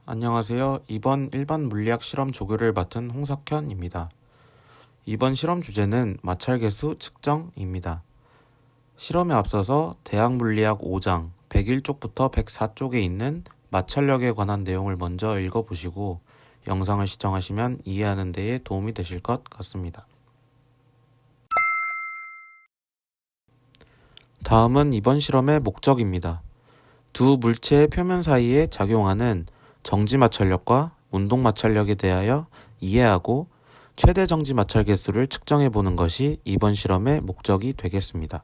안녕하세요. 이번 일반 물리학 실험 조교를 맡은 홍석현입니다. 이번 실험 주제는 마찰계수 측정입니다. 실험에 앞서서 대학물리학 5장 101쪽부터 104쪽에 있는 마찰력에 관한 내용을 먼저 읽어보시고 영상을 시청하시면 이해하는 데에 도움이 되실 것 같습니다. 다음은 이번 실험의 목적입니다. 두 물체의 표면 사이에 작용하는 정지 마찰력과 운동 마찰력에 대하여 이해하고 최대 정지 마찰 개수를 측정해 보는 것이 이번 실험의 목적이 되겠습니다.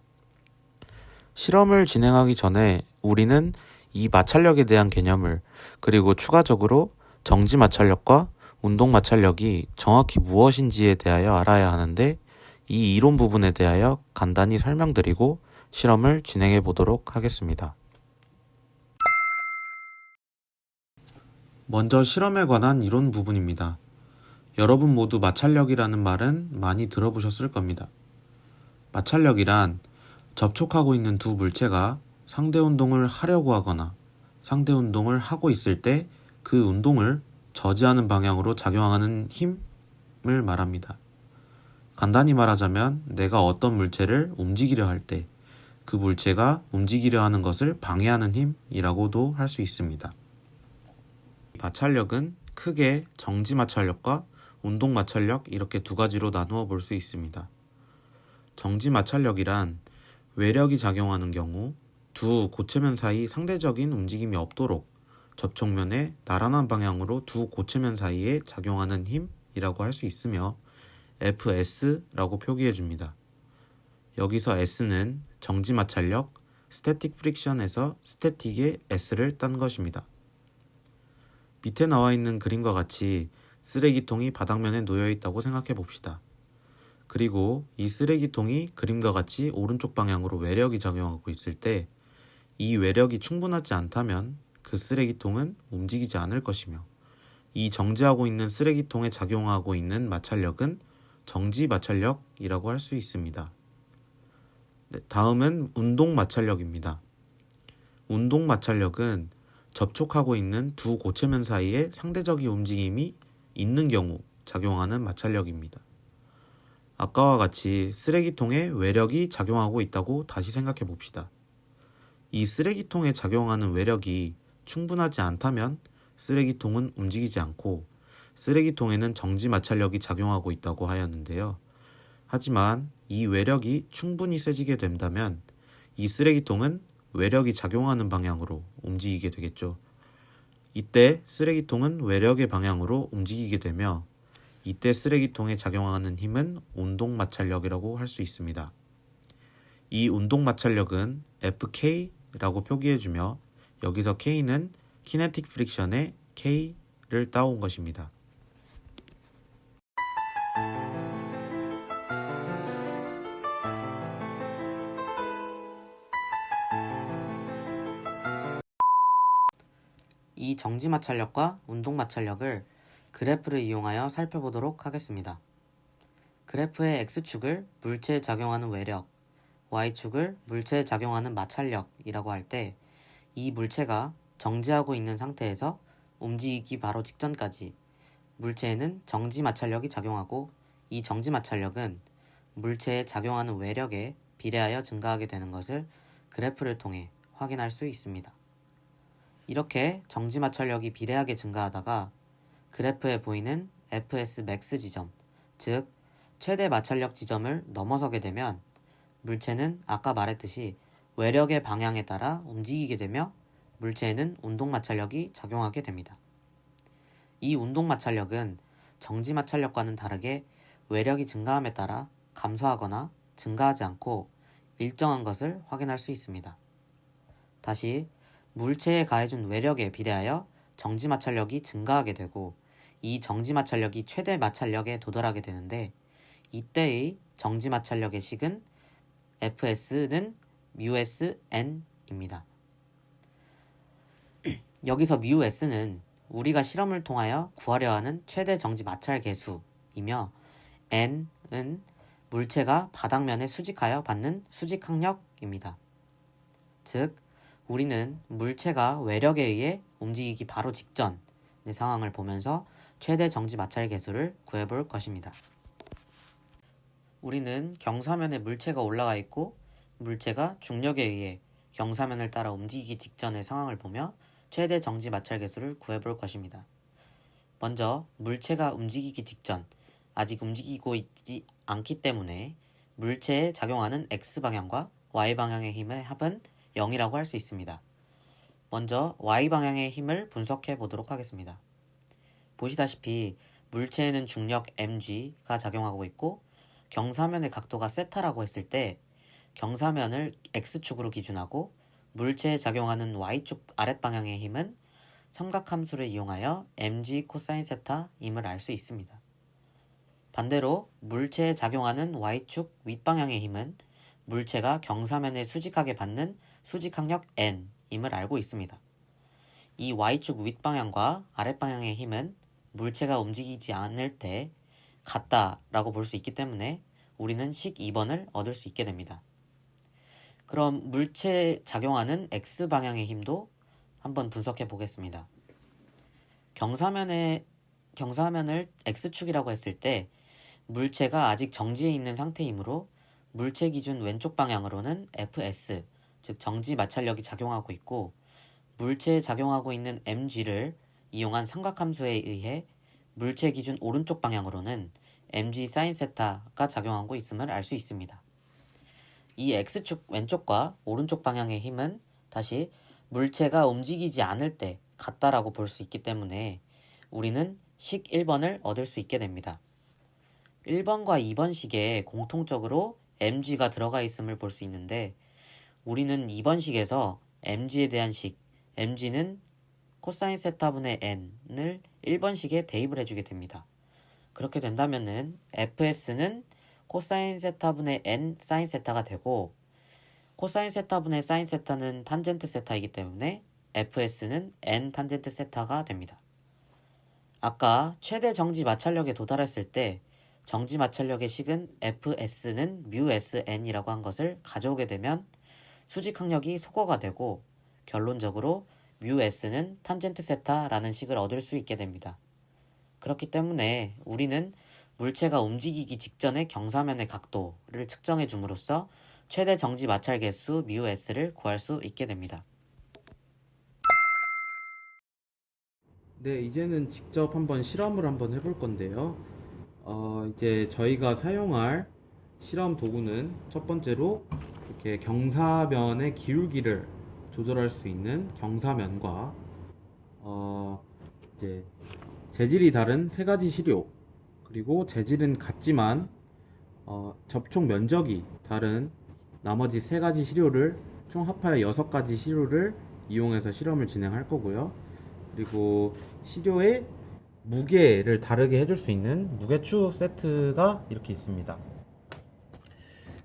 실험을 진행하기 전에 우리는 이 마찰력에 대한 개념을 그리고 추가적으로 정지 마찰력과 운동 마찰력이 정확히 무엇인지에 대하여 알아야 하는데 이 이론 부분에 대하여 간단히 설명드리고 실험을 진행해 보도록 하겠습니다. 먼저 실험에 관한 이론 부분입니다. 여러분 모두 마찰력이라는 말은 많이 들어보셨을 겁니다. 마찰력이란 접촉하고 있는 두 물체가 상대 운동을 하려고 하거나 상대 운동을 하고 있을 때 그 운동을 저지하는 방향으로 작용하는 힘을 말합니다. 간단히 말하자면 내가 어떤 물체를 움직이려 할 때 그 물체가 움직이려 하는 것을 방해하는 힘이라고도 할 수 있습니다. 마찰력은 크게 정지 마찰력과 운동 마찰력 이렇게 두 가지로 나누어 볼 수 있습니다. 정지 마찰력이란 외력이 작용하는 경우 두 고체면 사이 상대적인 움직임이 없도록 접촉면의 나란한 방향으로 두 고체면 사이에 작용하는 힘이라고 할 수 있으며 FS라고 표기해 줍니다. 여기서 S는 정지 마찰력, 스태틱 프릭션에서 스태틱의 S를 딴 것입니다. 밑에 나와 있는 그림과 같이 쓰레기통이 바닥면에 놓여 있다고 생각해 봅시다. 그리고 이 쓰레기통이 그림과 같이 오른쪽 방향으로 외력이 작용하고 있을 때 이 외력이 충분하지 않다면 그 쓰레기통은 움직이지 않을 것이며 이 정지하고 있는 쓰레기통에 작용하고 있는 마찰력은 정지 마찰력이라고 할 수 있습니다. 다음은 운동 마찰력입니다. 운동 마찰력은 접촉하고 있는 두 고체면 사이에 상대적인 움직임이 있는 경우 작용하는 마찰력입니다. 아까와 같이 쓰레기통에 외력이 작용하고 있다고 다시 생각해 봅시다. 이 쓰레기통에 작용하는 외력이 충분하지 않다면 쓰레기통은 움직이지 않고 쓰레기통에는 정지 마찰력이 작용하고 있다고 하였는데요. 하지만 이 외력이 충분히 세지게 된다면 이 쓰레기통은 외력이 작용하는 방향으로 움직이게 되겠죠. 이때 쓰레기통은 외력의 방향으로 움직이게 되며 이때 쓰레기통에 작용하는 힘은 운동 마찰력이라고 할 수 있습니다. 이 운동 마찰력은 FK라고 표기해주며 여기서 K는 키네틱 프릭션의 K를 따온 것입니다. 이 정지 마찰력과 운동 마찰력을 그래프를 이용하여 살펴보도록 하겠습니다. 그래프의 X축을 물체에 작용하는 외력, Y축을 물체에 작용하는 마찰력이라고 할 때 이 물체가 정지하고 있는 상태에서 움직이기 바로 직전까지 물체에는 정지 마찰력이 작용하고 이 정지 마찰력은 물체에 작용하는 외력에 비례하여 증가하게 되는 것을 그래프를 통해 확인할 수 있습니다. 이렇게 정지 마찰력이 비례하게 증가하다가 그래프에 보이는 FS 맥스 지점, 즉 최대 마찰력 지점을 넘어서게 되면 물체는 아까 말했듯이 외력의 방향에 따라 움직이게 되며 물체에는 운동 마찰력이 작용하게 됩니다. 이 운동 마찰력은 정지 마찰력과는 다르게 외력이 증가함에 따라 감소하거나 증가하지 않고 일정한 것을 확인할 수 있습니다. 다시 물체에 가해준 외력에 비례하여 정지 마찰력이 증가하게 되고 이 정지 마찰력이 최대 마찰력에 도달하게 되는데 이때의 정지 마찰력의 식은 FS는 μs n입니다. 여기서 μs는 우리가 실험을 통하여 구하려 하는 최대 정지 마찰 계수이며 n은 물체가 바닥면에 수직하여 받는 수직 항력입니다. 즉 우리는 물체가 외력에 의해 움직이기 바로 직전, 상황을 보면서 최대 정지 마찰 계수를 구해볼 것입니다. 우리는 경사면에 물체가 올라가 있고 물체가 중력에 의해 경사면을 따라 움직이기 직전의 상황을 보며 최대 정지 마찰 계수를 구해볼 것입니다. 먼저 물체가 움직이기 직전, 아직 움직이고 있지 않기 때문에 물체에 작용하는 X방향과 Y방향의 힘의 합은 0이라고 할 수 있습니다. 먼저 Y방향의 힘을 분석해 보도록 하겠습니다. 보시다시피 물체에는 중력 mg가 작용하고 있고 경사면의 각도가 세타라고 했을 때 경사면을 x축으로 기준하고 물체에 작용하는 y축 아랫방향의 힘은 삼각함수를 이용하여 mg 코사인 세타임을 알 수 있습니다. 반대로 물체에 작용하는 y축 윗방향의 힘은 물체가 경사면에 수직하게 받는 수직항력 n임을 알고 있습니다. 이 y축 윗방향과 아랫방향의 힘은 물체가 움직이지 않을 때 같다라고 볼 수 있기 때문에 우리는 식 2번을 얻을 수 있게 됩니다. 그럼 물체에 작용하는 x방향의 힘도 한번 분석해 보겠습니다. 경사면을 x축이라고 했을 때 물체가 아직 정지해 있는 상태이므로 물체 기준 왼쪽 방향으로는 fs, 즉 정지 마찰력이 작용하고 있고 물체에 작용하고 있는 mg를 이용한 삼각함수에 의해 물체 기준 오른쪽 방향으로는 mg sin 세타가 작용하고 있음을 알 수 있습니다. 이 x축 왼쪽과 오른쪽 방향의 힘은 다시 물체가 움직이지 않을 때 같다라고 볼 수 있기 때문에 우리는 식 1번을 얻을 수 있게 됩니다. 1번과 2번 식에 공통적으로 mg가 들어가 있음을 볼 수 있는데 우리는 2번 식에서 mg에 대한 식, mg는 코사인 세타분의 n을 1번 식에 대입을 해주게 됩니다. 그렇게 된다면은 fs는 코사인 세타분의 n 사인 세타가 되고 코사인 세타분의 사인 세타는 탄젠트 세타이기 때문에 fs는 n 탄젠트 세타가 됩니다. 아까 최대 정지 마찰력에 도달했을 때 정지 마찰력의 식은 fs는 μsn이라고 한 것을 가져오게 되면 수직항력이 소거가 되고 결론적으로 μs는 탄젠트 세타라는 식을 얻을 수 있게 됩니다. 그렇기 때문에 우리는 물체가 움직이기 직전의 경사면의 각도를 측정해 줌으로써 최대 정지 마찰 계수 μs를 구할 수 있게 됩니다. 네, 이제는 직접 한번 실험을 한번 해볼 건데요. 이제 저희가 사용할 실험 도구는 첫 번째로 이렇게 경사면의 기울기를 조절할 수 있는 경사면과 이제 재질이 다른 세 가지 시료, 그리고 재질은 같지만 접촉 면적이 다른 나머지 세 가지 시료를 총 합하여 6가지 시료를 이용해서 실험을 진행할 거고요. 그리고 시료의 무게를 다르게 해줄 수 있는 무게추 세트가 이렇게 있습니다.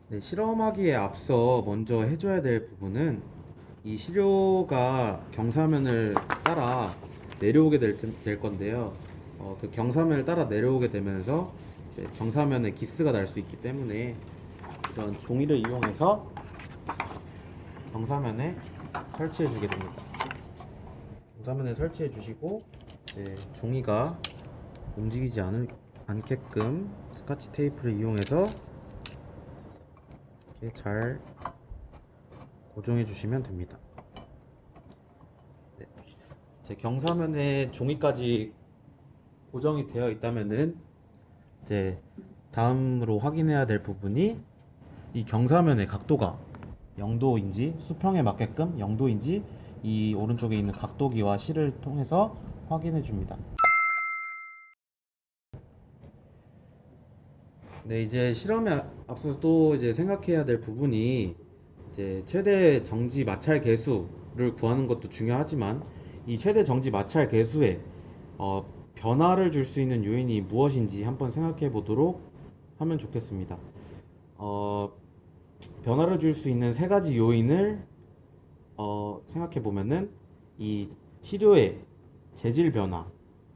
네, 실험하기에 앞서 먼저 해줘야 될 부분은 이 시료가 경사면을 따라 내려오게 될 건데요. 그 경사면을 따라 내려오게 되면서 이제 경사면에 기스가 날 수 있기 때문에 이런 종이를 이용해서 경사면에 설치해 주게 됩니다. 경사면에 설치해 주시고 종이가 움직이지 않게끔 스카치 테이프를 이용해서 이렇게 잘 고정해 주시면 됩니다. 네. 제 경사면에 종이까지 고정이 되어 있다면은 이제 다음으로 확인해야 될 부분이 이 경사면의 각도가 0도인지 수평에 맞게끔 0도인지 이 오른쪽에 있는 각도기와 실을 통해서 확인해 줍니다. 네, 이제 실험에 앞서서 또 이제 생각해야 될 부분이 이제 최대 정지 마찰 계수를 구하는 것도 중요하지만 이 최대 정지 마찰 계수에 변화를 줄 수 있는 요인이 무엇인지 한번 생각해 보도록 하면 좋겠습니다. 변화를 줄 수 있는 세 가지 요인을 생각해 보면은 이 시료의 재질 변화,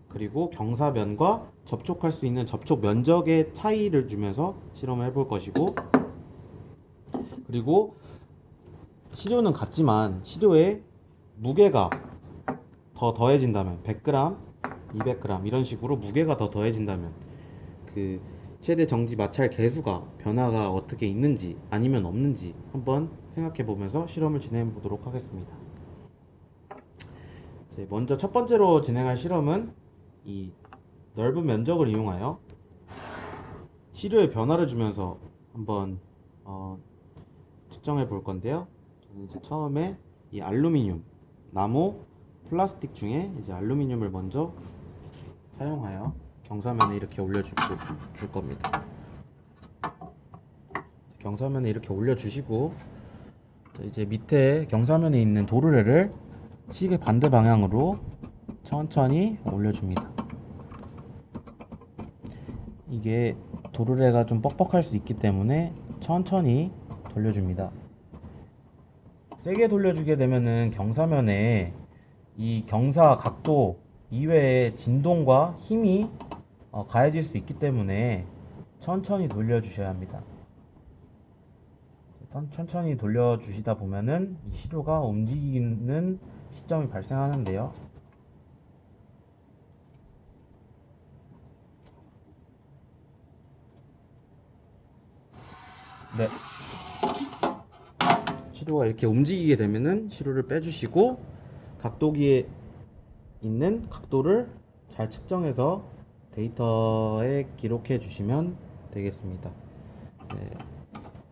그리고 경사면과 접촉할 수 있는 접촉 면적의 차이를 주면서 실험을 해볼 것이고, 그리고 시료는 같지만 시료의 무게가 더 더해진다면 100g 200g 이런 식으로 무게가 더 더해진다면 그 최대 정지 마찰 계수가 변화가 어떻게 있는지 아니면 없는지 한번 생각해 보면서 실험을 진행해 보도록 하겠습니다. 이제 먼저 첫 번째로 진행할 실험은 이 넓은 면적을 이용하여 시료에 변화를 주면서 한번 측정해 볼 건데요. 저는 이제 처음에 이 알루미늄, 나무, 플라스틱 중에 이제 알루미늄을 먼저 사용하여 경사면에 이렇게 올려줄 겁니다. 경사면에 이렇게 올려주시고 이제 밑에 경사면에 있는 도르래를 시계 반대 방향으로 천천히 올려줍니다. 이게 도르래가 좀 뻑뻑할 수 있기 때문에 천천히 돌려줍니다. 세게 돌려주게 되면은 경사면에 이 경사 각도 이외에 진동과 힘이 가해질 수 있기 때문에 천천히 돌려주셔야 합니다. 천천히 돌려주시다 보면은 이 시료가 움직이는 시점이 발생하는데요. 네. 시료가 이렇게 움직이게 되면은 시료를 빼주시고 각도기에 있는 각도를 잘 측정해서 데이터에 기록해 주시면 되겠습니다. 네.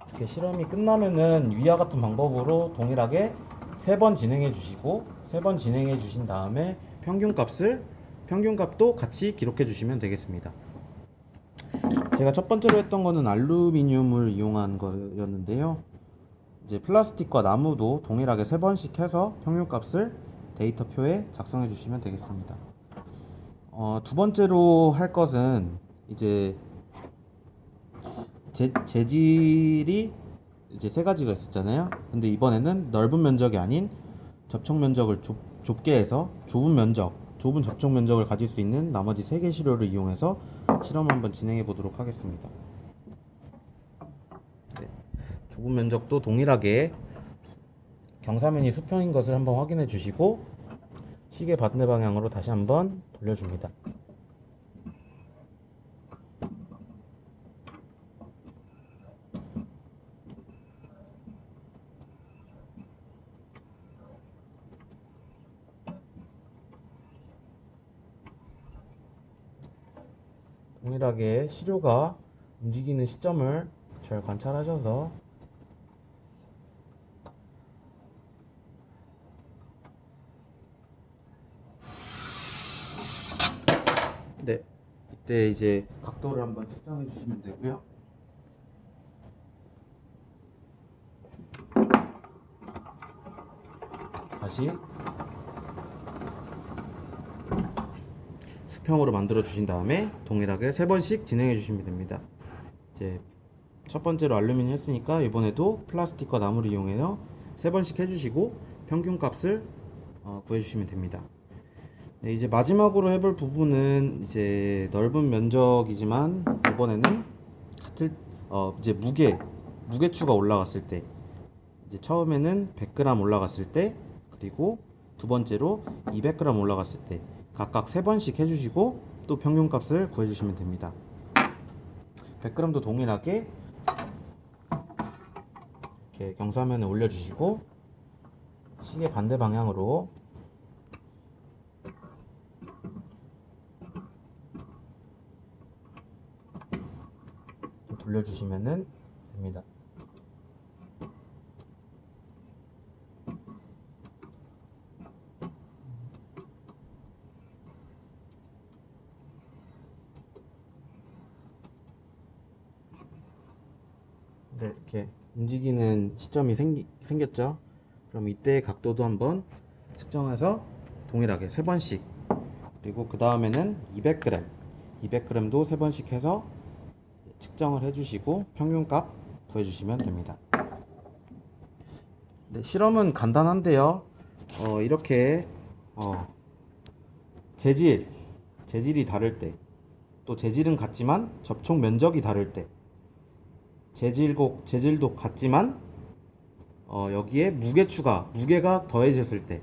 이렇게 실험이 끝나면은 위와 같은 방법으로 동일하게 3번 진행해 주시고 3번 진행해 주신 다음에 평균값도 같이 기록해 주시면 되겠습니다. 제가 첫 번째로 했던 거는 알루미늄을 이용한 거였는데요. 이제 플라스틱과 나무도 동일하게 3번씩 해서 평균값을 데이터표에 작성해 주시면 되겠습니다. 두 번째로 할 것은 이제 재질이 이제 3가지가 있었잖아요. 근데 이번에는 넓은 면적이 아닌 접촉 면적을 좁게 해서 좁은 접촉 면적을 가질 수 있는 나머지 3개 시료를 이용해서 실험을 한번 진행해 보도록 하겠습니다. 네. 좁은 면적도 동일하게 경사면이 수평인 것을 한번 확인해 주시고 시계 반대 방향으로 다시 한번 돌려줍니다. 동일하게 시료가 움직이는 시점을 잘 관찰하셔서 네, 이때 이제 각도를 한번 측정해 주시면 되고요. 다시 수평으로 만들어 주신 다음에 동일하게 3번씩 진행해 주시면 됩니다. 이제 첫 번째로 알루미늄 했으니까 이번에도 플라스틱과 나무를 이용해서 3번씩 해주시고 평균값을 구해주시면 됩니다. 네, 이제 마지막으로 해볼 부분은 이제 넓은 면적이지만 이번에는 이제 무게추가 올라갔을 때 이제 처음에는 100g 올라갔을 때 그리고 두 번째로 200g 올라갔을 때 각각 3번씩 해주시고 또 평균값을 구해주시면 됩니다. 100g도 동일하게 이렇게 경사면에 올려주시고 시계 반대 방향으로 돌려주시면 됩니다. 네, 이렇게 움직이는 시점이 생겼죠? 그럼 이때 각도도 한번 측정해서 동일하게 3번씩 그리고 그 다음에는 200g도 3번씩 해서 측정을 해주시고 평균값 구해주시면 됩니다. 네, 실험은 간단한데요. 이렇게 재질이 다를 때, 또 재질은 같지만 접촉 면적이 다를 때, 재질도 같지만 여기에 무게가 더해졌을 때,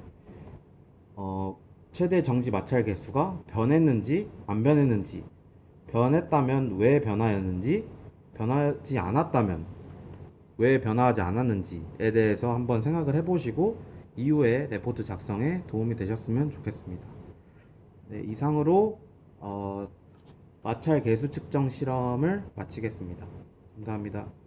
최대 정지 마찰 개수가 변했는지 안 변했는지, 변했다면 왜 변화였는지, 변하지 않았다면 왜 변화하지 않았는지에 대해서 한번 생각을 해보시고 이후에 레포트 작성에 도움이 되셨으면 좋겠습니다. 네, 이상으로 마찰 개수 측정 실험을 마치겠습니다. 감사합니다.